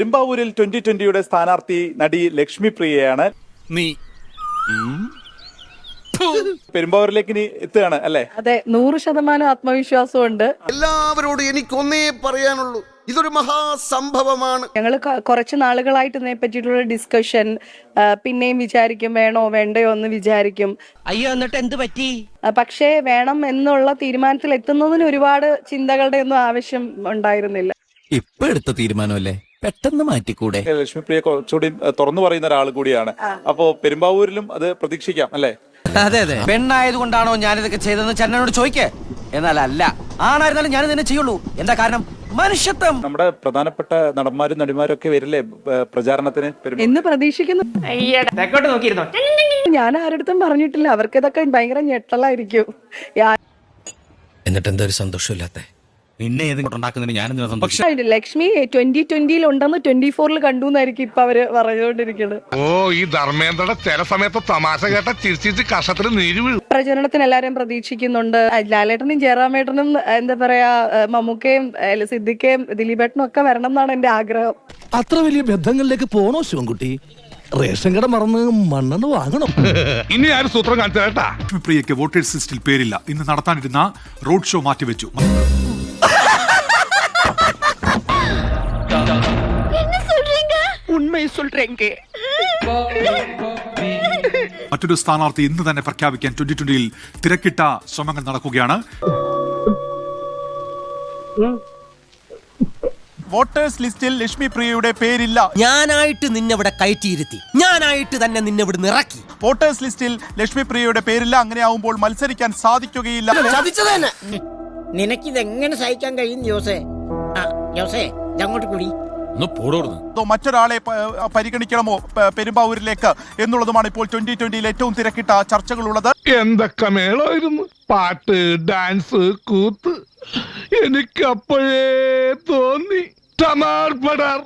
പെരുമ്പാവൂരിൽ 2020 സ്ഥാനാർത്ഥി നടി ലക്ഷ്മി പ്രിയയാണ്. നീ പെരുമ്പാവൂരിലേക്ക് ഇനി എത്തുകയാണ് അല്ലേ? അതെ, 100% ആത്മവിശ്വാസമുണ്ട്. എല്ലാവരോടും എനിക്കൊന്നേ പറയാനുള്ളൂ, ഇതൊരു മഹാസംഭവമാണ്. ഞങ്ങൾ കുറച്ച് നാളുകളായിട്ട് ഇതിനെ പറ്റിയിട്ടുള്ള ഡിസ്കഷൻ പിന്നെയും വിചാരിക്കും, വേണോ വേണ്ടയോ എന്ന് വിചാരിക്കും. അയ്യോ, എന്നിട്ട് എന്ത് പറ്റി? പക്ഷേ വേണം എന്നുള്ള തീരുമാനത്തിൽ എത്തുന്നതിന് ഒരുപാട് ചിന്തകളുടെ ഒന്നും ആവശ്യം ഉണ്ടായിരുന്നില്ല. ഇപ്പൊ എടുത്ത തീരുമാനമല്ലേ, പെട്ടെന്ന് മാറ്റിക്കൂടെ? ലക്ഷ്മി പ്രിയ കുറച്ചുകൂടി തുറന്നു പറയുന്ന ഒരാൾ കൂടിയാണ്. അപ്പോ പെരുമ്പാവൂരിലും അത് പ്രതീക്ഷിക്കാം അല്ലേ? അതെ അതെ, പെണ്ണായത് കൊണ്ടാണോ ഞാനിതൊക്കെ ചെയ്തതെന്ന് ചന്നനോട് ചോദിക്കേ. എന്നാൽ അല്ല, ആണായിരുന്നാലും ഞാൻ ഇതിനെ ചെയ്യുള്ളൂ. എന്താ കാരണം? മനുഷ്യത്വം. നമ്മുടെ പ്രധാനപ്പെട്ട നടന്മാരും നടിമാരും ഒക്കെ വരില്ലേ പ്രചാരണത്തിന്? എന്ന് പ്രതീക്ഷിക്കുന്നു. ഞാൻ ആരടുത്തും പറഞ്ഞിട്ടില്ല. അവർക്ക് ഇതൊക്കെ ഭയങ്കര ഞെട്ടലായിരിക്കും. എന്നിട്ട് എന്താ ഒരു സന്തോഷമില്ലാത്ത? നിന്നെ ഏതുണ്ടാക്കുന്നതിന് ഞാനെന്താ സന്തോഷം? ലക്ഷ്മി 2020 ഉണ്ടെന്ന് 24 കണ്ടു എന്നായിരിക്കും ഇപ്പൊ അവര് പറഞ്ഞുകൊണ്ടിരിക്കുന്നത്. ഓ, ഈ ധർമ്മേന്ദ്രയുടെ ചില സമയത്ത് തമാശ കേട്ട ചിരിച്ചിട്ട് കഷത്തിന് നീര് വീഴും. പ്രചരണത്തിന് എല്ലാരും പ്രതീക്ഷിക്കുന്നുണ്ട്. ലാലേട്ടനും ജയറാമേട്ടനും എന്താ പറയാ, മമ്മൂക്കയും സിദ്ദിഖയും ദിലീപേട്ടനും ഒക്കെ വരണം എന്നാണ് എന്റെ ആഗ്രഹം. അത്ര വലിയ ബന്ധങ്ങളിലേക്ക് പോണോ ശിവൻകുട്ടി? റേഷൻ കട മറന്ന് മണ്ണെണ്ണ വാങ്ങണം. ഇനി ആരും സൂത്രം കാണിച്ചു കേട്ടാ. പ്രിയയ്ക്ക് വോട്ടേഴ്സ് ലിസ്റ്റിൽ പേരില്ല. ഇന്ന് നടത്താനിരുന്ന റോഡ് ഷോ മാറ്റിവെച്ചു. മറ്റൊരു സ്ഥാനാർത്ഥി ഇന്ന് തന്നെ പ്രഖ്യാപിക്കാൻ 2020 തിരക്കിട്ട ശ്രമങ്ങൾ നടക്കുകയാണ്. വോട്ടേഴ്സ് ലിസ്റ്റിൽ ലക്ഷ്മി പ്രിയയുടെ പേരില്ല. ഞാനായിട്ട് നിന്നെ ഇവിടെ കയറ്റിയിരുത്തി, ഞാനായിട്ട് തന്നെ നിന്നെ ഇവിടെ ഇറക്കി. വോട്ടേഴ്സ് ലിസ്റ്റിൽ ലക്ഷ്മി പ്രിയയുടെ പേരില്ല. അങ്ങനെയാവുമ്പോൾ മത്സരിക്കാൻ സാധിക്കുകയില്ല. നിനക്കിതെങ്ങനെ സഹിക്കാൻ കഴിയും ജോസേ? ജോസേ, ഇതങ്ങോട്ട് കൂടി. മറ്റൊരാളെ പരിഗണിക്കണമോ പെരുമ്പാവൂരിലേക്ക് എന്നുള്ളതുമാണ് ഇപ്പോൾ 2020 ഏറ്റവും തിരക്കിട്ട ചർച്ചകളുള്ളത്. എന്തൊക്കെ മേളായിരുന്നു, പാട്ട്, ഡാൻസ്, കൂത്ത്. എനിക്കപ്പോഴേ തോന്നി ടമാർ പടാർ